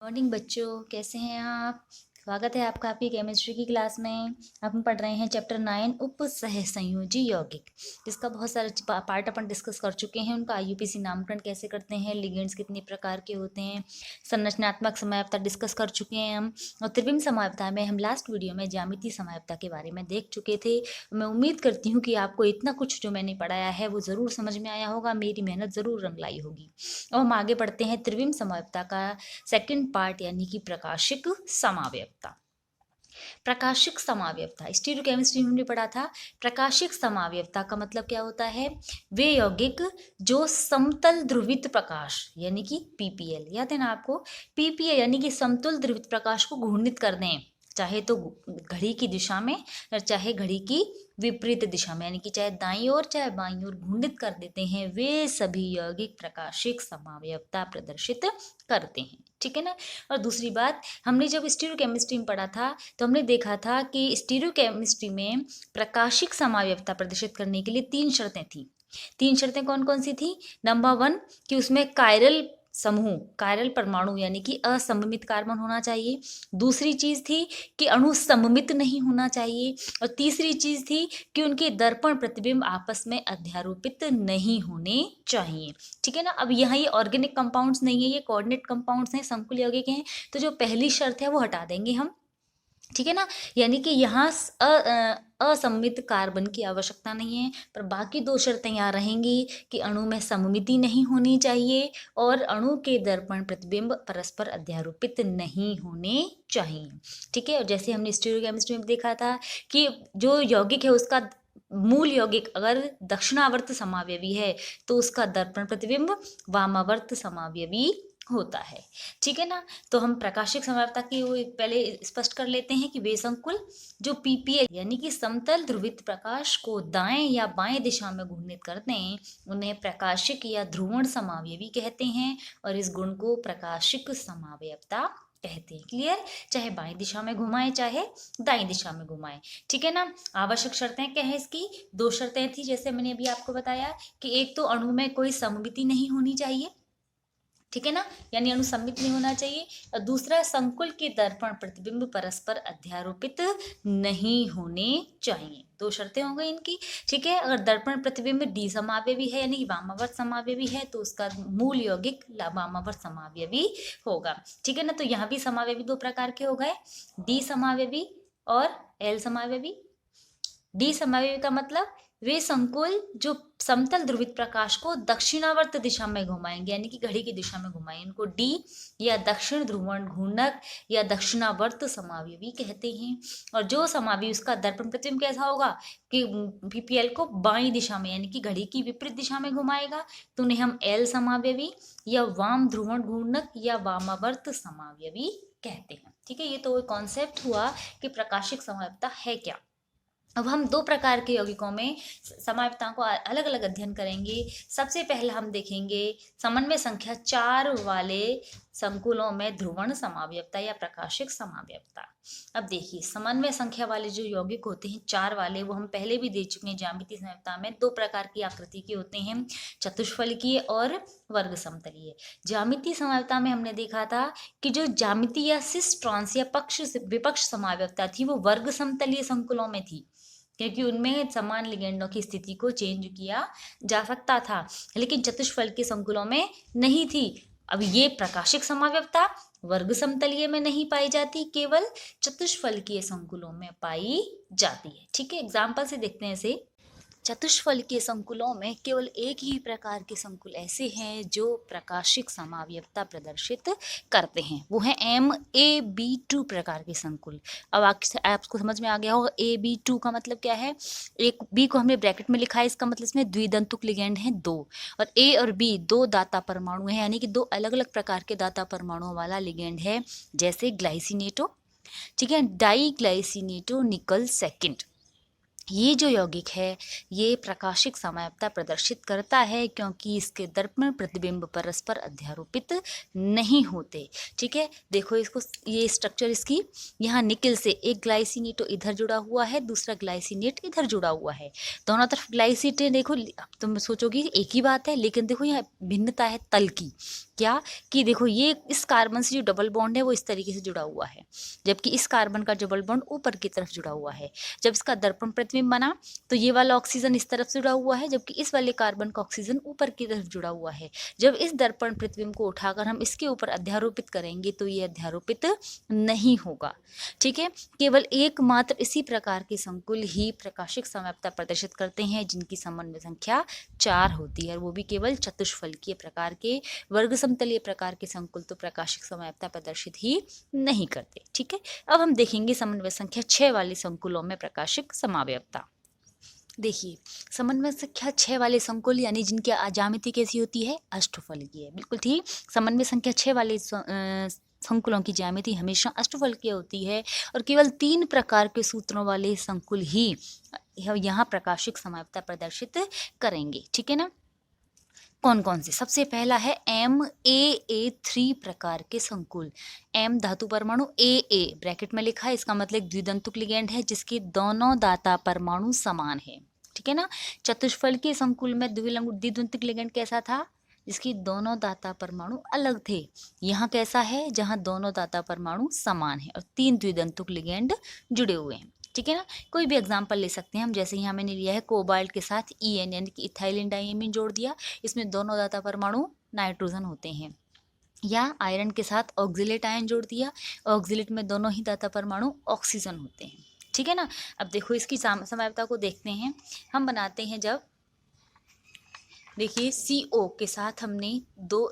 Morning बच्चों, कैसे हैं आप। स्वागत है आपका आपकी केमिस्ट्री की क्लास में। हम पढ़ रहे हैं चैप्टर 9 उप सहसंयोजी यौगिक, जिसका बहुत सारे पार्ट अपन डिस्कस कर चुके हैं। उनका आईयूपीएसी नामकरण कैसे करते हैं, लिगेंड्स कितने प्रकार के होते हैं, संरचनात्मक समयावता डिस्कस कर चुके हैं हम। और त्रिविम समयावता में हम लास्ट वीडियो में ज्यामितीय समयावता के बारे में देख चुके थे। मैं उम्मीद करती हूँ कि आपको इतना कुछ जो मैंने पढ़ाया है वो ज़रूर समझ में आया होगा, मेरी मेहनत ज़रूर रंग लाई होगी। और हम आगे बढ़ते हैं त्रिविम समयावता का सेकंड पार्ट, यानी कि प्रकाशिक समावयवता। प्रकाशिक समावयवता स्टीरियोकेमिस्ट्री में हमने पढ़ा था। प्रकाशिक समावयवता का मतलब क्या होता है? वे यौगिक जो समतल ध्रुवित प्रकाश यानी कि पीपीएल, याद है ना आपको, पीपीएल यानी कि समतल ध्रुवित प्रकाश को घूर्णित कर दें, चाहे तो घड़ी की दिशा में और चाहे घड़ी की विपरीत दिशा में, यानी कि चाहे दाईं ओर चाहे बाईं ओर घूर्णित कर देते हैं, वे सभी यौगिक प्रकाशिक समावयवता प्रदर्शित करते हैं। ठीक है ना। और दूसरी बात, हमने जब स्टीरियोकेमिस्ट्री में पढ़ा था तो हमने देखा था कि स्टीरियोकेमिस्ट्री में प्रकाशिक समावयवता प्रदर्शित करने के लिए 3 शर्तें थी। 3 शर्तें कौन कौन सी थी? नंबर 1 कि उसमें कायरल समूह, कायरल परमाणु यानी कि असममित कार्बन होना चाहिए। दूसरी चीज थी कि अणु सममित नहीं होना चाहिए। और तीसरी चीज थी कि उनके दर्पण प्रतिबिंब आपस में अध्यारोपित नहीं होने चाहिए। ठीक है ना। अब यहाँ ये ऑर्गेनिक कंपाउंड्स नहीं है, ये कोऑर्डिनेट कंपाउंड्स हैं, संकुल यौगिक हैं। तो जो पहली शर्त है वो हटा देंगे हम। ठीक है ना। यानी कि यहाँ असममित कार्बन की आवश्यकता नहीं है, पर बाकी 2 शर्तें यहाँ रहेंगी कि अणु में सममिति नहीं होनी चाहिए और अणु के दर्पण प्रतिबिंब परस्पर अध्यारोपित नहीं होने चाहिए। ठीक है। और जैसे हमने स्टीरियोकेमिस्ट्री में देखा था कि जो यौगिक है उसका मूल यौगिक अगर दक्षिणावर्त समावयवी है तो उसका दर्पण प्रतिबिंब वामावर्त समावयवी होता है। ठीक है ना। तो हम प्रकाशिक समयावता की वो पहले स्पष्ट कर लेते हैं कि वे संकुल जो पीपीएल यानी कि समतल ध्रुवित प्रकाश को दाएं या बाएं दिशा में घूर्णित करते हैं, उन्हें प्रकाशिक या ध्रुवण समावयवी कहते हैं और इस गुण को प्रकाशिक समावयवता कहते हैं। क्लियर? चाहे बाएं दिशा में घुमाएं चाहे दाएं दिशा में घुमाएं। ठीक है ना। आवश्यक शर्तें क्या है इसकी? 2 शर्तें थी, जैसे मैंने अभी आपको बताया कि एक तो अणु में कोई सममिति नहीं होनी चाहिए। ठीक है ना, यानी अणु सममित नहीं होना चाहिए। और दूसरा, संकुल के दर्पण प्रतिबिंब परस्पर अध्यारोपित नहीं होने चाहिए। 2 शर्तें हो गई इनकी। ठीक है। अगर दर्पण प्रतिबिंब डी समावयवी है यानी कि वामावर्त समावयवी है तो उसका मूल यौगिक वामावर्त समावयवी होगा। ठीक है ना। तो यहाँ भी समावयवी 2 प्रकार के हो गए, डी समावयवी और एल समावयवी। डी समावयवी का मतलब वे संकुल जो समतल ध्रुवित प्रकाश को दक्षिणावर्त दिशा में घुमाएंगे, यानी कि घड़ी की दिशा में घुमाएंगे, इनको डी या दक्षिण ध्रुवण घूर्णक या दक्षिणावर्त समावयवी कहते हैं। और जो समावयवी उसका दर्पण प्रतिबिंब कैसा होगा कि पीपीएल को बाईं दिशा में यानी कि घड़ी की विपरीत दिशा में घुमाएगा, तो उन्हें हम एल समावयवी या वाम ध्रुवण घूर्णक या वामावर्त समावयवी कहते हैं। ठीक है। ये तो कॉन्सेप्ट हुआ कि प्रकाशिक समयावता है क्या। अब हम 2 प्रकार के यौगिकों में समयावताओं को अलग अलग अध्ययन करेंगे। सबसे पहले हम देखेंगे समन्वय संख्या 4 वाले संकुलों में ध्रुवण समावयवता या प्रकाशिक समावयवता। अब देखिए, समन्वय संख्या वाले जो यौगिक होते हैं 4 वाले, वो हम पहले भी दे चुके हैं। ज्यामितीय समयावता में 2 प्रकार की आकृति के होते हैं, चतुष्फलकीय और वर्ग समतलीय। ज्यामितीय समयावता में हमने देखा था कि जो ज्यामितीय या सिस्ट्रॉन्स या पक्ष विपक्ष समयावयवता थी वो वर्ग समतलीय संकुलों में थी, क्योंकि उनमें समान लिगेंडों की स्थिति को चेंज किया जा सकता था, लेकिन चतुष्फल के संकुलों में नहीं थी। अब ये प्रकाशिक समावयवता वर्ग समतलीय में नहीं पाई जाती, केवल चतुष्फलकीय संकुलों में पाई जाती है। ठीक है। एग्जाम्पल से देखते हैं इसे। चतुष्फलकीय संकुलों में केवल एक ही प्रकार के संकुल ऐसे हैं जो प्रकाशिक समावयवता प्रदर्शित करते हैं, वो है MaB2 प्रकार के संकुल। अब आपको समझ में आ गया होगा AB2 का मतलब क्या है। एक बी को हमने ब्रैकेट में लिखा है, इसका मतलब इसमें द्विदंतुक लिगेंड हैं 2, और ए और बी 2 दाता परमाणु हैं, यानी कि 2 अलग अलग प्रकार के दाता परमाणुओं वाला लिगेंड है, जैसे ग्लाइसिनेटो। ठीक है, डाईग्लाइसिनेटो निकल सेकेंड। ये जो यौगिक है ये प्रकाशिक समयावता प्रदर्शित करता है क्योंकि इसके दर्पण प्रतिबिंब परस्पर अध्यारोपित नहीं होते। ठीक है। देखो इसको, ये स्ट्रक्चर इसकी, यहाँ निकल से एक ग्लाइसिनेट इधर जुड़ा हुआ है, दूसरा ग्लाइसिनेट इधर जुड़ा हुआ है, दोनों तरफ ग्लाइसिनेट। देखो तुम सोचोगी एक ही बात है, लेकिन देखो यहाँ भिन्नता है तल की, क्या कि देखो ये इस कार्बन से जो डबल बॉन्ड है वो इस तरीके से जुड़ा हुआ है, जबकि इस कार्बन का डबल बॉन्ड ऊपर की तरफ जुड़ा हुआ है। जब इसका दर्पण प्रतिबिंब बना तो ये वाला ऑक्सीजन इस तरफ जुड़ा हुआ है, जबकि इस वाले कार्बन का ऑक्सीजन ऊपर की तरफ जुड़ा हुआ है। जब इस दर्पण प्रतिबिंब को उठाकर हम इसके ऊपर अध्यारोपित करेंगे तो ये अध्यारोपित नहीं होगा। ठीक है, केवल एकमात्र इसी प्रकार के संकुल ही प्रकाशिक समव्यवस्था प्रदर्शित करते हैं जिनकी समन्वय संख्या 4 होती है, और वो भी केवल चतुष्फलकीय प्रकार के। वर्ग समतलीय प्रकार के संकुल तो प्रकाशिक समव्यवस्था प्रदर्शित ही नहीं करते। ठीक है, अब हम देखेंगे समन्वय संख्या 6 वाले संकुलों में प्रकाशिक समव्यवस्था। देखिए, समन्वय संख्या 6 वाले संकुल यानी जिनकी ज्यामिति कैसी होती है, अष्टफलकीय। बिल्कुल ठीक, समन्वय संख्या 6 वाले संकुलों की ज्यामिति हमेशा अष्टफलकीय होती है, और केवल 3 प्रकार के सूत्रों वाले संकुल ही यहाँ प्रकाशिक समव्यवस्था प्रदर्शित करेंगे। ठीक है ना, कौन कौन से? सबसे पहला है MAA3 प्रकार के संकुल। M धातु परमाणु, AA ब्रैकेट में लिखा है, इसका मतलब द्विदंतुक लिगेंड है जिसके दोनों दाता परमाणु समान है। ठीक है ना, चतुष्फलकीय संकुल में द्विदंतुक लिगेंड कैसा था, जिसकी दोनों दाता परमाणु अलग थे। यहाँ कैसा है, जहाँ दोनों दाता परमाणु समान है और 3 द्विदंतुक लिगेंड जुड़े हुए हैं। ठीक है ना, कोई भी एग्जाम्पल ले सकते हैं हम, जैसे यहाँ मैंने लिया है कोबाल्ट के साथ EN यानी कि इथाइलिन डाइमीन जोड़ दिया, इसमें दोनों दाता परमाणु नाइट्रोजन होते हैं। या आयरन के साथ ऑक्जिलेट आयन जोड़ दिया, ऑक्जिलेट में दोनों ही दाता परमाणु ऑक्सीजन होते हैं। ठीक है ना, अब देखो इसकी समव्यवस्था को देखते हैं। हम बनाते हैं जब, देखिए CO के साथ हमने 2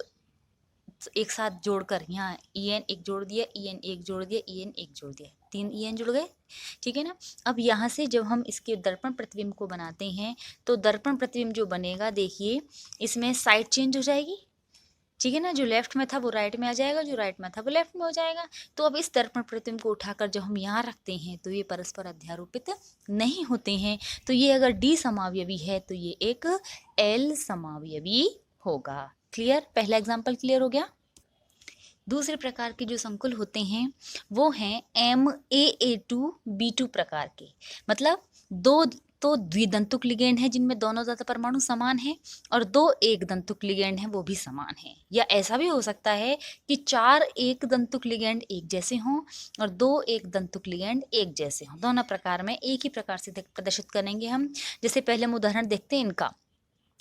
एक साथ जोड़कर, यहाँ EN एक जोड़ दिया, EN एक जोड़ दिया, EN एक जोड़ दिया, 3 EN जुड़ गए। ठीक है ना, अब यहाँ से जब हम इसके दर्पण प्रतिबिंब को बनाते हैं तो दर्पण प्रतिबिंब जो बनेगा, देखिए इसमें साइड चेंज हो जाएगी। ठीक है ना, जो लेफ्ट में था वो राइट में आ जाएगा, जो राइट में था वो लेफ्ट में हो जाएगा। तो अब इस दर्पण प्रतिबिंब को उठाकर जब हम यहाँ रखते हैं तो ये परस्पर अध्यारोपित नहीं होते हैं। तो ये अगर D समावयवी है तो ये एक L समावयवी होगा। क्लियर, पहला एग्जाम्पल क्लियर हो गया। दूसरे प्रकार के जो संकुल होते हैं वो हैं MAA2B2 प्रकार के, मतलब 2 तो द्विदंतुक लिगेंड है जिनमें दोनों दाता परमाणु समान हैं, और 2 एक दंतुक लिगेंड हैं वो भी समान हैं। या ऐसा भी हो सकता है कि 4 एक दंतुक लिगेंड एक जैसे हों और 2 एक दंतुक लिगेंड एक जैसे हों। दोनों प्रकार में एक ही प्रकार से प्रदर्शित करेंगे हम। जैसे पहले हम उदाहरण देखते हैं इनका,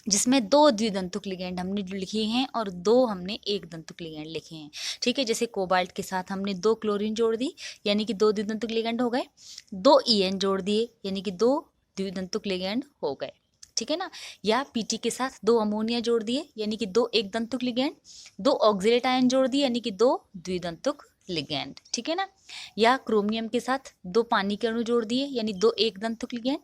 जिसमें 2 द्विदंतुक लिगेंड हमने लिखे हैं और 2 हमने एक दंतुक लिगेंड लिखे हैं। ठीक है, जैसे कोबाल्ट के साथ हमने 2 क्लोरीन जोड़ दी यानी कि 2 द्विदंतुक लिगेंड हो गए, 2 EN जोड़ दिए यानी कि 2 द्विदंतुक लिगेंड हो गए। ठीक है ना, या PT के साथ 2 अमोनिया जोड़ दिए यानी कि 2 एक दंतुक लिगेंड, 2 ऑक्जिलेट आयन जोड़ दिए यानी कि 2 द्विदंतुक लिगेंड। ठीक है ना, या क्रोमियम के साथ 2 पानी के अणु जोड़ दिए यानी 2 एक दंतुक लिगेंड,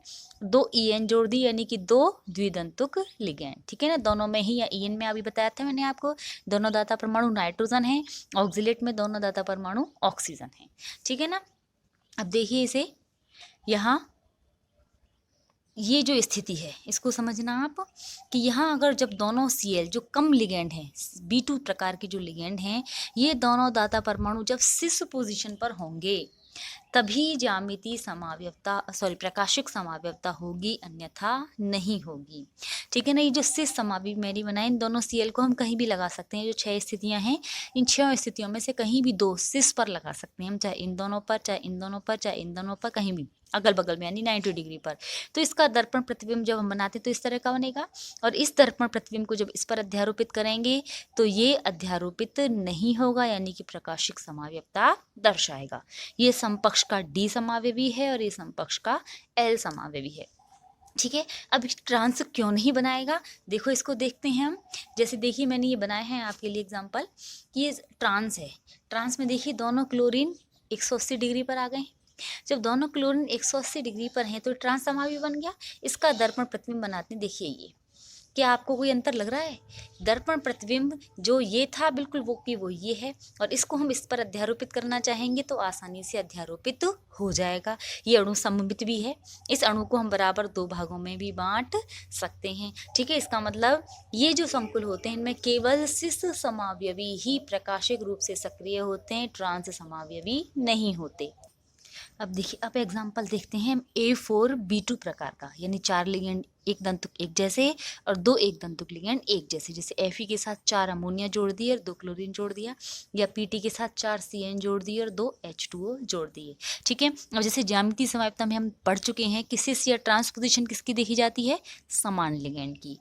2 EN जोड़ दिए यानी कि 2 द्विदंतुक लिगेंड। ठीक है ना, दोनों में ही, या EN में अभी बताया था मैंने आपको, दोनों दाता परमाणु नाइट्रोजन है, ऑक्जिलेट में दोनों दाता परमाणु ऑक्सीजन है। ठीक है ना, अब देखिए इसे, यहाँ ये जो स्थिति है इसको समझना आप, कि यहाँ अगर जब दोनों Cl जो कम लिगेंड हैं, B2 प्रकार के जो लिगेंड हैं, ये दोनों दाता परमाणु जब सिस पोजीशन पर होंगे तभी ज्यामिति समावयवता प्रकाशिक समावयवता होगी, अन्यथा नहीं होगी। ठीक है ना, ये जो सिस समावयवी मैंने बनाए, इन दोनों Cl को हम कहीं भी लगा सकते हैं। जो 6 स्थितियां हैं, इन 6 स्थितियों में से कहीं भी 2 सिस पर लगा सकते हैं हम, चाहे इन दोनों पर, चाहे इन दोनों पर, चाहे इन दोनों पर, कहीं भी अगल बगल में यानी 90 डिग्री पर। तो इसका दर्पण प्रतिबिंब जब हम बनाते हैं तो इस तरह का बनेगा, और इस दर्पण प्रतिबिंब को जब इस पर अध्यारोपित करेंगे तो ये अध्यारोपित नहीं होगा यानी कि प्रकाशिक समावयवता दर्शाएगा। ये समपक्ष का D समावयवी है और ये समपक्ष का L समावयवी है। ठीक है, अब ट्रांस क्यों नहीं बनाएगा, देखो इसको देखते हैं हम। जैसे देखिए मैंने ये बनाए हैं आपके लिए एग्जाम्पल, ये ट्रांस है। ट्रांस में देखिए दोनों क्लोरीन 180 डिग्री पर आ गए। जब दोनों क्लोरीन 180 डिग्री पर हैं तो ट्रांस समावयवी बन गया। इसका दर्पण प्रतिबिंब बनाते हैं, देखिए ये, क्या आपको कोई अंतर लग रहा है? दर्पण प्रतिबिंब जो ये था बिल्कुल वो ये है, और इसको हम इस पर अध्यारोपित करना चाहेंगे तो आसानी से अध्यारोपित हो जाएगा। ये अणु सममित भी है, इस अणु को हम बराबर 2 भागों में भी बांट सकते हैं। ठीक है, इसका मतलब ये जो संकुल होते हैं इनमें केवल सिस समावयवी ही प्रकाशिक रूप से सक्रिय होते हैं, ट्रांस समावयवी नहीं होते। अब देखिए, अब एग्जाम्पल देखते हैं A4B2 प्रकार का, यानी 4 लिगेंड एक दंतुक एक जैसे और 2 एक दंतुक लिगेंड एक जैसे। जैसे Fe के साथ 4 अमोनिया जोड़ दिए और 2 क्लोरीन जोड़ दिया, या Pt के साथ 4 CN जोड़ दिए और 2 H2O जोड़ दिए। ठीक है। अब जैसे ज्यामितीय समवायित्वता में हम पढ़ चुके हैं कि सिस या ट्रांसपोजिशन किसकी देखी जाती है, समान लिगेंड की,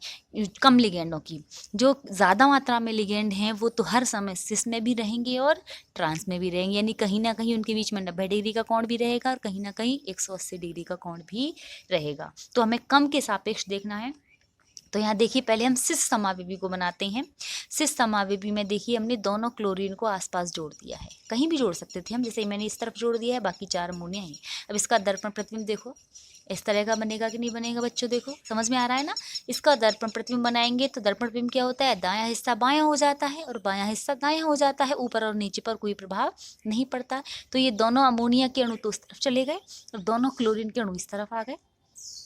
कम लिगेंडों की। जो ज़्यादा मात्रा में लिगेंड हैं वो तो हर समय सिस में भी रहेंगे और ट्रांस में भी रहेंगे, यानी कहीं ना कहीं उनके बीच में 90 डिग्री का कोण भी रहेगा और कहीं ना कहीं 180 डिग्री का कोण भी रहेगा। तो हमें कम के सापेक्ष देखना है। तो यहाँ देखिए पहले हम सिस समावेवी को बनाते हैं। सिस समावेवी में देखिए हमने दोनों क्लोरीन को आसपास जोड़ दिया है, कहीं भी जोड़ सकते थे हम, जैसे मैंने इस तरफ जोड़ दिया है, बाकी 4 अमोनिया है। अब इसका दर्पण प्रतिबिंब देखो इस तरह का बनेगा कि नहीं बनेगा बच्चों, देखो समझ में आ रहा है ना। इसका दर्पण प्रतिबिंब बनाएंगे तो दर्पण प्रतिबिंब क्या होता है, दायां हिस्सा बायां हो जाता है और बायां हिस्सा दायां हो जाता है, ऊपर और नीचे पर कोई प्रभाव नहीं पड़ता। तो ये दोनों अमोनिया के अणु तो उस तरफ चले गए और दोनों क्लोरीन के अणु इस तरफ आ गए।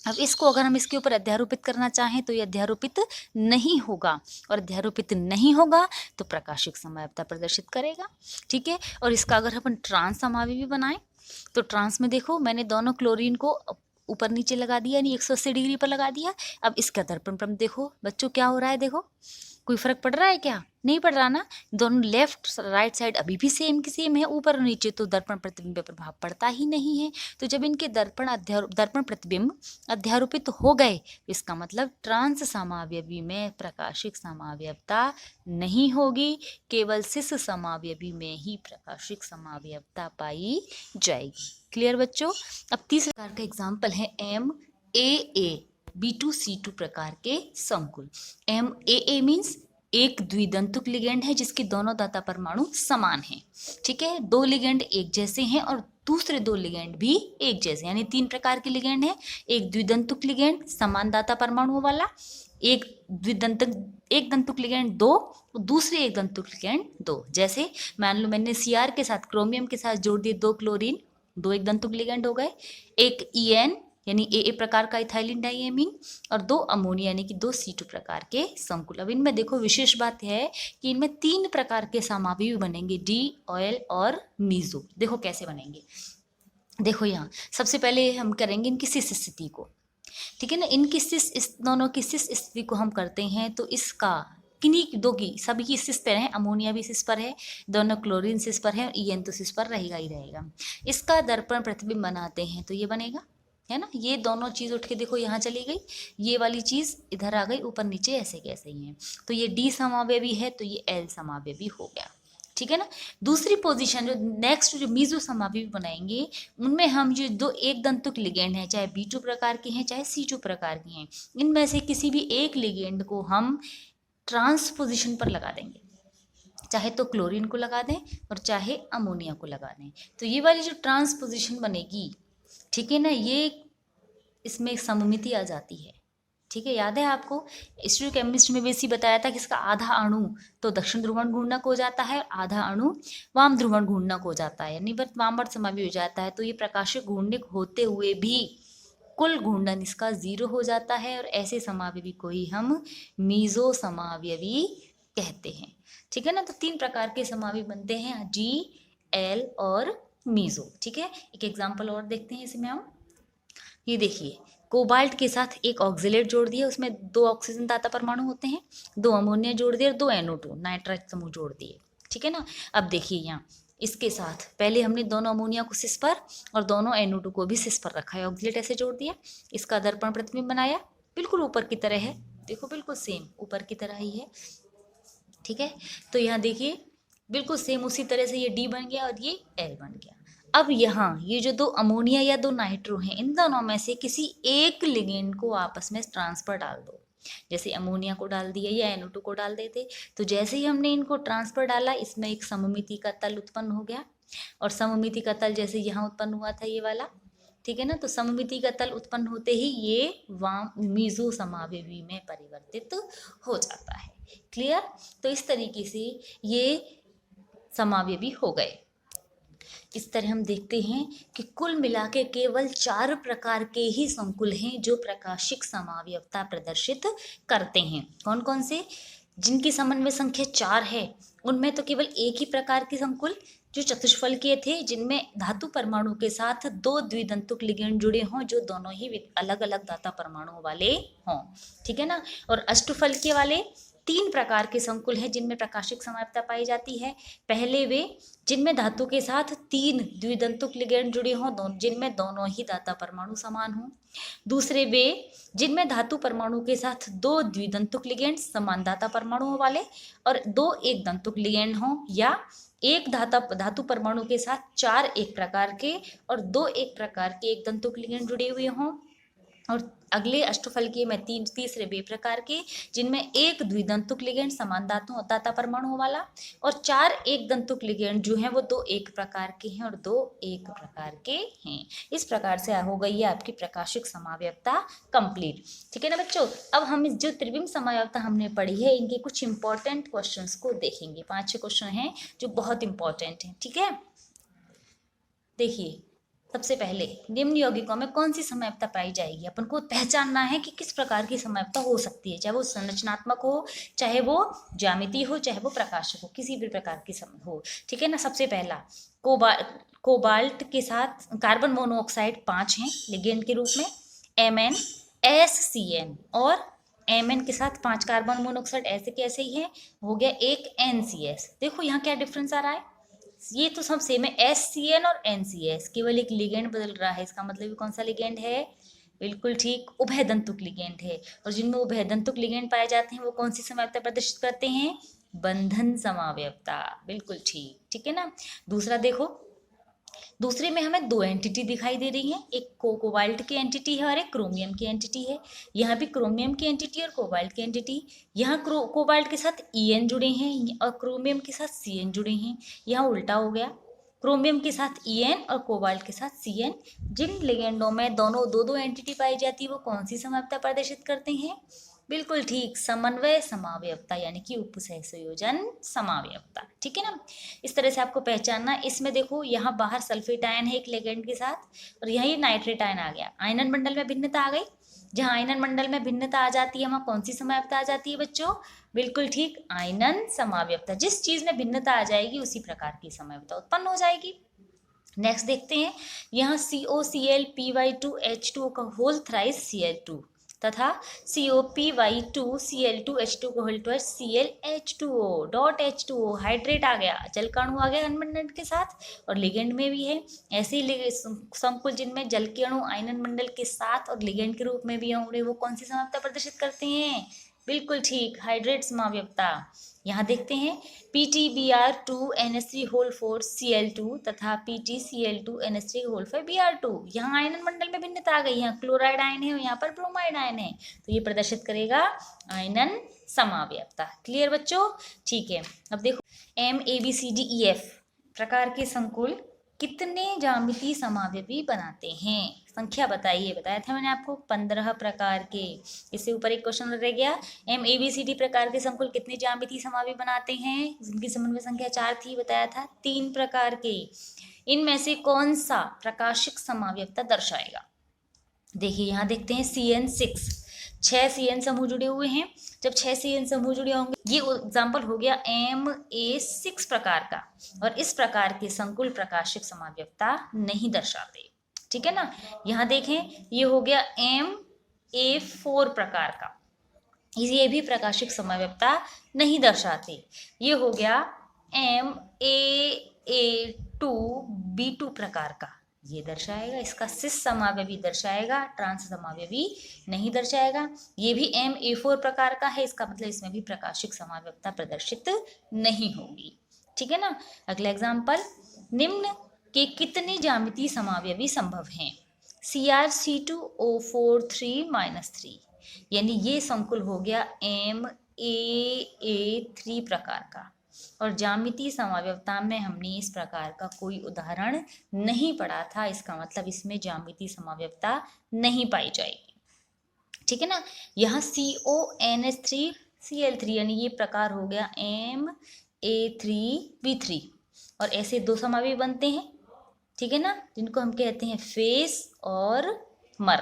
अब इसको अगर हम इसके ऊपर अध्यारोपित करना चाहें तो ये अध्यारोपित नहीं होगा, और अध्यारोपित नहीं होगा तो प्रकाशिक समवायित्वता प्रदर्शित करेगा। ठीक है। और इसका अगर अपन ट्रांस समावेवी बनाएं तो ट्रांस में देखो मैंने दोनों क्लोरीन को ऊपर नीचे लगा दिया, यानी 180 डिग्री पर लगा दिया। अब इसका दर्पण प्रतिबिंब देखो बच्चों क्या हो रहा है, देखो कोई फर्क पड़ रहा है क्या, नहीं पड़ रहा ना। दोनों लेफ्ट राइट साइड अभी भी सेम की सेम है, ऊपर और नीचे, तो दर्पण प्रतिबिंब पे प्रभाव पड़ता ही नहीं है। तो जब इनके दर्पण प्रतिबिंब अध्यारोपित हो गए, इसका मतलब ट्रांस समावयवी में प्रकाशिक समावयवता नहीं होगी, केवल सिस समावयवी में ही प्रकाशिक समावयवता पाई जाएगी। क्लियर बच्चों। अब तीसरे प्रकार का एग्जाम्पल है MAA B2C2 प्रकार के संकुल। MAA मीन्स एक द्विदंतुक लिगेंड है जिसके दोनों दाता परमाणु समान हैं। ठीक है। 2 लिगेंड एक जैसे हैं और दूसरे 2 लिगेंड भी एक जैसे, यानी 3 प्रकार के लिगेंड हैं। एक द्विदंतुक लिगेंड समान दाता परमाणुओं वाला, एक दंतुक लिगेंड 2, दूसरे एक दंतुक लिगेंड 2। जैसे मान लो मैंने Cr के साथ क्रोमियम के साथ जोड़ दिए 2 क्लोरीन, 2 एक दंतुक लिगेंड हो गए। एक EN यानी AA प्रकार का इथाइलिन डाइएमीन और 2 अमोनिया यानी कि 2 C2 प्रकार के संकुल। अब इनमें देखो विशेष बात है कि इनमें 3 प्रकार के समावयवी बनेंगे, डी, ऑयल और मीजो। देखो कैसे बनेंगे, देखो यहाँ सबसे पहले हम करेंगे इनकी सिस स्थिति को। ठीक है ना। इनकी इस दोनों की सिस स्थिति को हम करते हैं तो इसका किन्हीं 2 की सभी की सिस पर है, अमोनिया भी सिस पर है, दोनों क्लोरीन सिस पर है और EN तो सिस पर रहेगा ही रहेगा। इसका दर्पण प्रतिबिंब बनाते हैं तो ये बनेगा, है ना। ये दोनों चीज़ उठ के देखो यहाँ चली गई, ये वाली चीज़ इधर आ गई, ऊपर नीचे ऐसे कैसे ही है। तो ये D समावयवी है तो ये L समावयवी हो गया। ठीक है ना। दूसरी पोजीशन जो नेक्स्ट जो मीजो समावयवी बनाएंगे उनमें हम जो 2 एक दंतुक लिगेंड हैं, चाहे B2 प्रकार के हैं चाहे C2 प्रकार के हैं, इनमें से किसी भी एक लिगेंड को हम ट्रांस पोजीशन पर लगा देंगे, चाहे तो क्लोरीन को लगा दें और चाहे अमोनिया को लगा दें। तो ये वाली जो ट्रांस पोजीशन बनेगी, ठीक है ना, ये इसमें सममिति आ जाती है। ठीक है। याद है आपको स्टीरियो केमिस्ट्री में वैसे बताया था कि इसका आधा अणु तो दक्षिण ध्रुवण घूर्णक हो जाता है, आधा अणु वाम ध्रुवण घूर्णक हो जाता है, यानी वामवर्त समावयवी हो जाता है। तो ये प्रकाशिक घूर्णक होते हुए भी कुल घूर्णन इसका 0 हो जाता है और ऐसे समावयवी को ही हम मीजो समावयवी कहते हैं। ठीक है ना। तो 3 प्रकार के समावयवी बनते हैं, G, L और मीजो। ठीक है। एक एग्जाम्पल और देखते हैं इसमें हम। ये देखिए कोबाल्ट के साथ एक ऑक्सिलेट जोड़ दिया, उसमें 2 ऑक्सीजन दाता परमाणु होते हैं, 2 अमोनिया जोड़ दिए और 2 NO2 नाइट्राइट समूह जोड़ दिए। ठीक है ना। अब देखिए यहाँ इसके साथ पहले हमने दोनों अमोनिया को सिस पर और दोनों NO2 को भी सिस पर रखा है, ऑक्सिलेट ऐसे जोड़ दिया। इसका दर्पण प्रतिबिंब बनाया, बिल्कुल ऊपर की तरह है, देखो बिल्कुल सेम ऊपर की तरह ही है। ठीक है। तो यहाँ देखिए बिल्कुल सेम उसी तरह से ये D बन गया और ये L बन गया। अब यहाँ ये जो 2 अमोनिया या 2 नाइट्रो हैं, इन दोनों में से किसी एक लिगेंड को आपस में ट्रांसफर डाल दो। जैसे अमोनिया को डाल दिया या NO2 को डाल देते, तो जैसे ही हमने इनको ट्रांसफर डाला इसमें एक सममिति का तल उत्पन्न हो गया, और सममिति का तल जैसे यहाँ उत्पन्न हुआ था ये वाला, ठीक है ना। तो सममिति का तल उत्पन्न होते ही ये मीजो समावयवी में परिवर्तित हो जाता है। क्लियर। तो इस तरीके से ये समावयवी हो गए। इस तरह हम देखते हैं कि कुल मिला के केवल 4 प्रकार के ही संकुल हैं जो प्रकाशिक समावयवता प्रदर्शित करते हैं। कौन कौन से? जिनकी समन्वय संख्या 4 है उनमें तो केवल एक ही प्रकार के संकुल जो चतुष्फलकीय थे जिनमें धातु परमाणु के साथ 2 द्विदंतुक लिगेंड जुड़े हों जो दोनों ही अलग अलग दाता परमाणुओं वाले हों, ठीक है ना। और अष्टफलकीय वाले 3 प्रकार के संकुल हैं जिनमें प्रकाशिक समव्यता पाई जाती है। पहले वे जिनमें धातु के साथ 3 द्विदंतुक लिगेंड जुड़े हों जिनमें दोनों ही दाता परमाणु समान हों। दूसरे वे जिनमें धातु परमाणु के साथ 2 द्विदंतुक लिगेंड समान दाता परमाणुओं वाले और 2 एक दंतुक लिगेंड हों, या एक धातु परमाणु के साथ 4 एक प्रकार के और 2 एक प्रकार के एक दंतुक लिगेंड जुड़े हुए हों। और अगले अष्टफलकीय में तीसरे वे प्रकार के जिनमें एक द्विदंतुक लिगेंड समान दाता परमाणु वाला और 4 एक दंतुक लिगेंड जो हैं वो 2 एक प्रकार के हैं और 2 एक प्रकार के हैं। इस प्रकार से हो गई है आपकी प्रकाशिक समव्यवता कंप्लीट, ठीक है ना बच्चों। अब हम इस जो त्रिविम समव्यवता हमने पढ़ी है इनके कुछ इंपॉर्टेंट क्वेश्चंस को देखेंगे। 5-6 क्वेश्चन हैं जो बहुत इंपॉर्टेंट हैं, ठीक है। देखिए, सबसे पहले निम्न यौगिकों में कौन सी समव्यवता पाई जाएगी। अपन को पहचानना है कि किस प्रकार की समव्यवता हो सकती है, चाहे वो संरचनात्मक हो, चाहे वो ज्यामितीय हो, चाहे वो प्रकाशक हो, किसी भी प्रकार की हो, ठीक है ना। सबसे पहला कोबाल्ट के साथ कार्बन मोनोऑक्साइड 5 हैं लिगेंड के रूप में, MnSCN, और Mn के साथ 5 कार्बन मोनोऑक्साइड ऐसे के ऐसे ही है, हो गया एक NCS। देखो यहाँ क्या डिफरेंस आ रहा है, ये तो सब सेम है, SCN और NCS, केवल एक लिगेंड बदल रहा है। इसका मतलब कौन सा लिगेंड है, बिल्कुल ठीक, उभयदंतुक लिगेंड है। और जिनमें उभयदंतुक लिगेंड पाए जाते हैं वो कौन सी समव्यवता प्रदर्शित करते हैं, बंधन समव्यवता, बिल्कुल ठीक, ठीक है ना। दूसरा देखो, दूसरे में हमें 2 एंटिटी दिखाई दे रही हैं, एक कोबाल्ट की एंटिटी है और एक क्रोमियम की एंटिटी है। यहाँ भी क्रोमियम की एंटिटी और कोबाल्ट की एंटिटी, यहाँ कोबाल्ट के साथ EN जुड़े हैं और क्रोमियम के साथ CN जुड़े हैं। यहाँ उल्टा हो गया, क्रोमियम के साथ EN और कोबाल्ट के साथ CN। जिन लिगेंडों में दोनों दो एंटिटी पाई जाती है वो कौन सी समव्यवता प्रदर्शित करते हैं, बिल्कुल ठीक, समन्वय समव्यवता यानी कि उपसहसंयोजन समव्यवता, ठीक है ना। इस तरह से आपको पहचानना। इसमें देखो यहाँ बाहर सल्फेट आयन है एक लिगेंड के साथ और यहीं नाइट्रेट आयन आ गया, आयनन मंडल में भिन्नता आ गई। जहाँ आयनन मंडल में भिन्नता आ जाती है वहाँ कौन सी समव्यवता आ जाती है बच्चों, बिल्कुल ठीक, आयनन समव्यवता। जिस चीज में भिन्नता आ जाएगी उसी प्रकार की समव्यवता उत्पन्न हो जाएगी। नेक्स्ट देखते हैं, यहाँ COClPy2H2O का होल थ्राइस Cl2 तथा COPy2Cl2H2 का whole twice ClH2O dot H2O, hydrate आ गया, जलकाणु आ गया अनबंधन के साथ और लिगेंड में भी है। ऐसे ही संकुल जिनमें जल के अणु आयनन मंडल के साथ और लिगेंड के रूप में भी होंगे वो कौन सी समव्यवता प्रदर्शित करते हैं, बिल्कुल ठीक, हाइड्रेट समव्यवता। यहाँ देखते हैं PtBr2NH3 तथा PtCl2NH3 यहाँ आयनन मंडल में भिन्नता आ गई, यहाँ क्लोराइड आयन है और यहाँ पर ब्रोमाइड आयन है, तो ये प्रदर्शित करेगा आयनन समव्यवता। क्लियर बच्चों, ठीक है। अब देखो MABCDEF प्रकार के संकुल कितने ज्यामितीय समावयवी बनाते हैं, संख्या बताइए। बताया था मैंने आपको 15 प्रकार के। इससे ऊपर एक क्वेश्चन रह गया, MABCD प्रकार के संकुल कितने ज्यामितीय समावयवी बनाते हैं, जिनकी समन्वय संख्या 4 थी, बताया था 3 प्रकार के। इनमें से कौन सा प्रकाशिक समव्यवता दर्शाएगा। देखिए यहाँ देखते हैं CN6, 6 CN समूह जुड़े हुए हैं। जब 6 CN समूह जुड़े होंगे, ये एग्जाम्पल हो गया MA6 प्रकार का, और इस प्रकार के संकुल प्रकाशिक समव्यवता नहीं दर्शाते, ठीक है ना। यहाँ देखें, ये हो गया MA4 प्रकार का, ये भी प्रकाशिक समव्यवता नहीं दर्शाते। ये हो गया MAA2B2 प्रकार का, ये दर्शाएगा, इसका सिस समावयवी दर्शाएगा, ट्रांस समावयवी नहीं दर्शाएगा। ये भी MA4 प्रकार का है, इसका मतलब इसमें भी प्रकाशिक समव्यवता प्रदर्शित नहीं होगी, ठीक है ना। अगला एग्जाम्पल, निम्न के कितने ज्यामितीय समावयवी संभव हैं, CrC2O4 3-3, यानी ये संकुल हो गया MAA3 प्रकार का, और ज्यामितीय समव्यवता में हमने इस प्रकार का कोई उदाहरण नहीं पढ़ा था, इसका मतलब इसमें ज्यामितीय समव्यवता नहीं पाई जाएगी, ठीक है ना। यहाँ CONH3Cl3 यानी ये प्रकार हो गया MA3B3, और ऐसे 2 समावयवी बनते हैं, ठीक है ना, जिनको हम कहते हैं फेस और मर,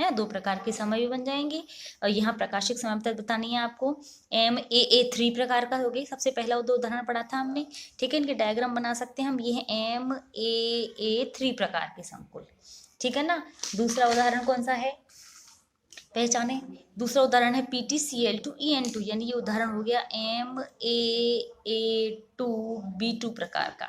है, 2 प्रकार के समय भी बन जाएंगे। और यहाँ प्रकाशिक समाप्ति बतानी है आपको। MAA 3 प्रकार का हो गया, सबसे पहला दो उदाहरण पढ़ा था हमने, ठीक है। इनके डायग्राम बना सकते हैं हम, ये है MAA 3 प्रकार के संकुल, ठीक है ना। दूसरा उदाहरण कौन सा है, पहचाने। दूसरा उदाहरण है PTCl2EN2, यानी ये उदाहरण हो गया MAA2B2 प्रकार का,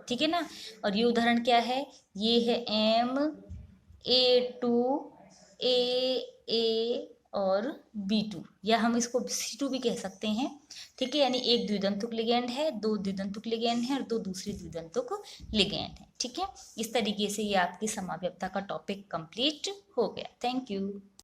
ठीक है ना। और ये उदाहरण क्या है, ये है MA2AA और B2, या हम इसको C2 भी कह सकते हैं, ठीक है। यानी एक द्विदंतुक लिगेंड है, 2 द्विदंतुक लिगेंड है और 2 दूसरी द्विदंतुक लिगेंड है, ठीक है। इस तरीके से ये आपकी समाव्यवता का टॉपिक कंप्लीट हो गया। Thank you.